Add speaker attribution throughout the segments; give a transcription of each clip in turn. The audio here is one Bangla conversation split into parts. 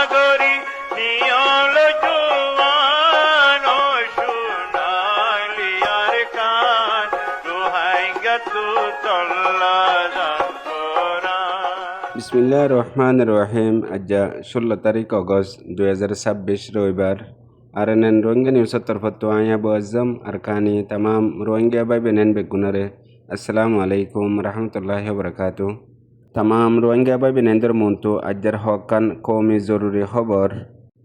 Speaker 1: সাগরী নিয়ল জুয়ান ও সোনালিয়ার কান রোহাইঙ্গা তু তল্লা
Speaker 2: বিসমিল্লাহ রহমান রহিম। আজ 16 তারিখ অগস্ট 2026 রবিবার। আর নেন রোহিঙ্গা নিউজের তরফ তো আয়াবু আজম আরকানি তামাম রোহিঙ্গা বাই বেনেন বেগুনারে আসসালামু আলাইকুম রহমতুল্লাহি ওয়া তামাম রোহিঙ্গা বাই বেনেন্দ্র মন্তু আজ্জার হকান কৌমি জরুরি খবর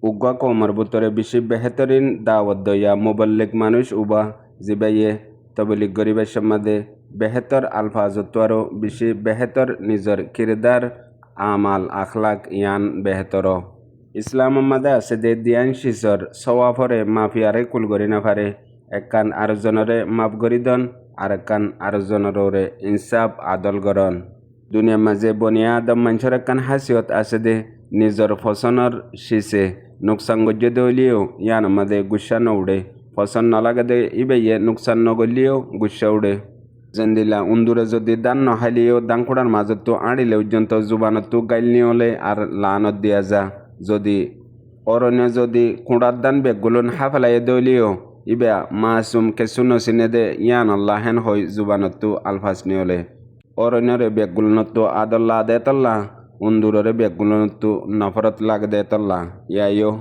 Speaker 2: উগ্গা কৌমার বুতরে বেশি বেহতরিন দাওয়াত দয়া মুবল্লিগ মানুষ উবা জিবাইয়ে তবলিগ গরিবের সম্মাদে বেহতর আলফাজত আরও বেশি বেহতর নিজর কিরদার আমাল আখলাক ইয়ান বেহতর ইসলাম মাদে আছে দে দিয়ান শিসর সওয়াফরে মাফিয়ারে কুলগরি নাফারে একান আরজনরে মাফ গরিদন আর একান আরজনরে ইনসাফ আদল গরন দুনিয়ার মাঝে বনিয়া আদম মানুষের একান হাসিয়ত আছে দে নিজর ফসনের শিসে নুকসান গজ্য দলিও ইয়ান মাদে গুসা নউড়ে ফসন নালাগে দে ইবেয়ে নুকসান নগলিও গুসা উড়ে জেন্দিলা উন্দুরে যদি দান নহালিও দাংকুড়ার মাজত তো আড়িলে পর্যন্ত জুবানত তো গাইলনি হলে আর লানত দিয়া যা যদি অরণ্য যদি কুড়ার দান বেগুলন হাফেলাই দলিও ইবে মাসুম কেসু নসিনে দে ইয়ান আল্লাহ হেন হই জুবানত তো আলফাস নিয়লে অরণ্যরে বেগুলনত তো আদল্লা দে তল্লা উন্দুরে বেগুলনত তো নফরত লাগ দে তল্লা ইয়াইও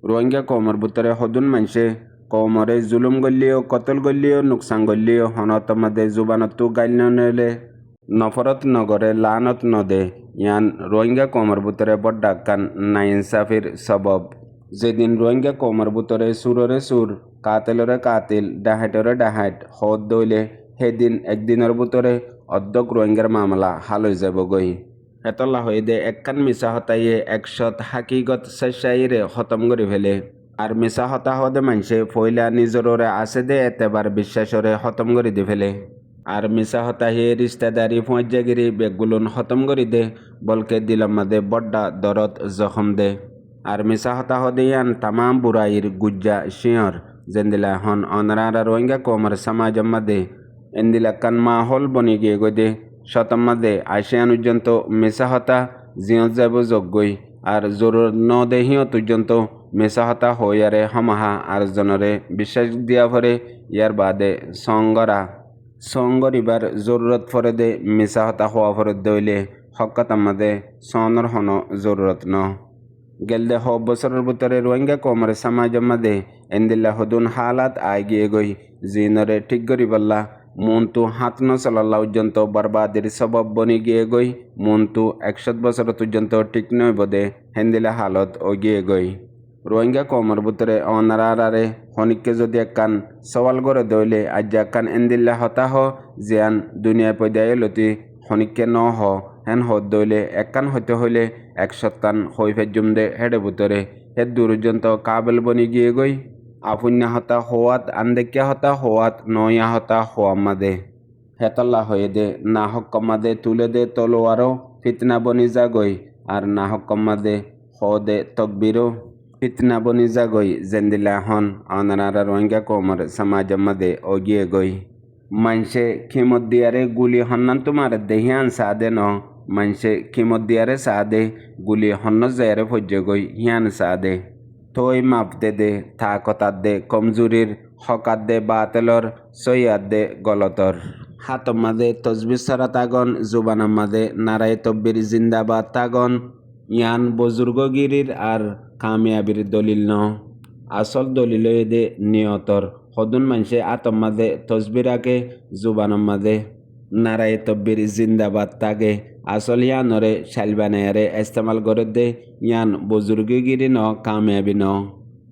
Speaker 2: রোহিঙ্গা কমর বুতরে হদুন মানসে কৌমরে জুলুম গলিও কতল গলিও নুকসান গলিও হনত মাদে জুবানত গাইল নলে নফরত নগরে লানত নদে ইয়ান রোহিঙ্গা কৌমর বুতরে বড্ডা কান নাইনসাফির সবব যেদিন রোহিঙ্গা কৌমর বুতরে সুররে সুর কাতেলরে কাতিল ডাহাইটরে ডাহাইট হদ দইলে সেদিন একদিনের বুতরে অর্ধক রোহিঙ্গার মামলা হাল হয়ে যাব গই হেতল্লা হয়ে দে একখান মিশা হতাইয়ে একশত হাকিগত শেষাইরে খতম করে ফেলে আর মিশা হতাহ দে মানসে ফইলা নিজরে আছে দে এতেবার বিশ্বাসরে খতম করে দি ফেলে আর মিশা হতাহি রিস্তাদারি ফৌজাগিরি বেগুলুন খতম করে দে বলকে দিলাম মাদে বড্ডা দরদ জখম দে আর মিশা হতাহ দিয়ান তামাম বুড়াইর গুজ্জা শিয়র জেন্দিলা হন অনরারা রোহিঙ্গা কমর সমাজ মাদে এন্দিলা কান মাহল বনি গিয়ে গই দে শতম মাদে আশিয়ান পর্যন্ত মিশা হতা জিয়ত যাব যজ্ঞই আর জরুর ন দেহিও পর্যন্ত মিশা হতা হইয়ারে হমাহা আর জনরে বিশ্বাস দিয়া ফরে ইয়ার বাদে সঙ্গরিবার জরুরত ফরে দে মিশা হতা হওয়া ফরে দইলে হকাত আমাদে সনর হন জরুরত ন গেলদে হ বছরের ভিতরে রোহিঙ্গা কমরে সমাজ মাদে এন্দিল্লা হদুন হালাত আই গিয়ে গই জিনরে ঠিক গরিবাল্লা মন্তু হাতন চলাল্লা পর্যন্ত বরবাদের সবব বনি গিয়ে গই মন্তু 100 বছর পর্যন্ত ঠিক নয় বদে হেন্দিলা হালত ও গিয়ে গই রোহিঙ্গা কমর ভিতরে অনারারে হনিককে যদি একখান সওয়াল করে দইলে আজ একখান এন্দিল্লা হতাহ জিয়ান দুনিয়া পয়দায় লতি হনিককে ন হ হেন হত দইলে একখান হইতে হইলে 100 হই ফেজুম দে হেডে ভিতরে হে দূরজন্ত কাবেল বনি গিয়ে গই আফুন্যা হতা হওয়াত আন্দেকিয়া হতা হওয়াত নয়া হতা হওয়াম্মাদে হেতল্লা হয়ে দে না হক্কম্মাদে তুলে দে তলোয়ারও ফিতনা বনি যাগই আর না হক্কম্মাদে হ দে তকবিরও ফিতনা বনি যাগই জেন্দিলা হন অনারা রোহিঙ্গা কমর সমাজ মাদে ওগিয়ে গই মানসে খিমত দিয়ারে গুলি হন্নান তোমার দেহিয়ান সাদে ন মানসে খিমত দিয়ারে সাদে গুলি হন্ন জায়ারে ফজ্য গই হিয়ান সাদে থই মাপতে দে থা কতার দে কমজুরির হকাত দে বাতেলর সৈয়াদ দে গলতর হাতম মাদে তসবির সারা তাগন জুবানাম মাদে নারায় তব্বির জিন্দাবাদ তাগন ইয়ান বুজুর্গগিরির আর কামিয়াবির দলিল ন আসল দলিল দে নিয়তর হদুন মানসে আতম মাদে তসবিরাকে জুবানাম মাদে নারায় তব্বির জিন্দাবাদ তাগে আসল ইয়ানরে শালবানায়ারে ইস্তেমাল করে দে ইয়ান বুজুর্গগিরি ন কামিয়াবি ন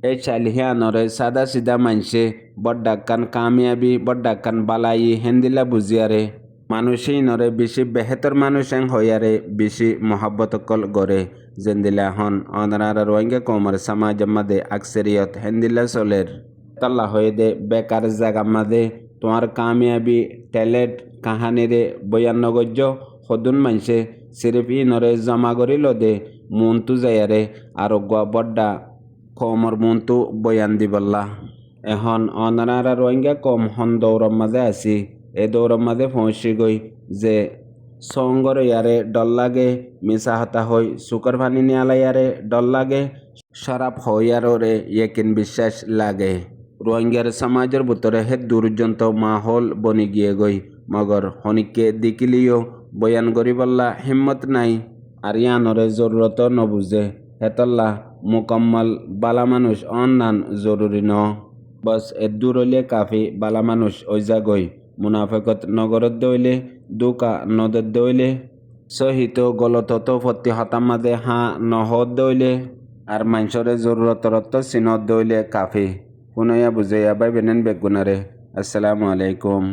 Speaker 2: এই শালিয়ানরে সাদা সিধা মানসে বড্ডাকান কামিয়াবি বড্ডাকান বালাই হেন্দিলা বুঝিয়ারে মানুষই নরে বেশি বেহতর মানুষ হইয়ারে বেশি মহাব্বতকল গড়ে জেন্দিলা হন অনারা রোহিঙ্গা কমর সমাজ মাদে আকসরিয়ত হেন্দিলা চলের তাল্লা হয়ে দে বেকার জাগা মাদে তোমার কামিয়াবি ট্যালেন্ট কাহানিরে বয়ান নগজ্য হদুন মানসে সিরিফ ইনরে জমা করিল দে মন্তু যায়ারে আরোগ্য বড্ডা কমর মন্তু বয়ান দিবল্লা এখন অনারা রোহিঙ্গা কম হন দৌড়র মাঝে আছি এই দৌড়র মাঝে পৌঁছি গই যে সঙ্গর ইয়ারে ডল লাগে, মিশা হতা হই সুকর পানি নিয়ালা ইয়ারে ডল লাগে, সরাব হইয়ারে ইয়েকিন বিশ্বাস লাগে। রোহিঙ্গার সমাজের ভিতরে হে দুর্জন্ত মাহল বনি গিয়ে গই, মগর হনিকে দিকিলিও বয়ান গরিবল্লা হিম্মত নাই, আর ইয়ানরে জরুরত নবুঝে হেতল্লা মুকম্মল বালা মানুষ অন্যান জরুরি ন। বস এ দূর হইলে কাফি বালা মানুষ ওইজা গই, মুনাফেকত নগরত দইলে দুকা নদত দইলে সহিত গলত ফত্তি হতামাদে হা নহদ দইলে আর মাইনসরে জরুরতরত সিনত দইলে কাফি। হুনয়া বুঝাইয়া বাই বেনেন বেগুনারে। আসসালামু আলাইকুম।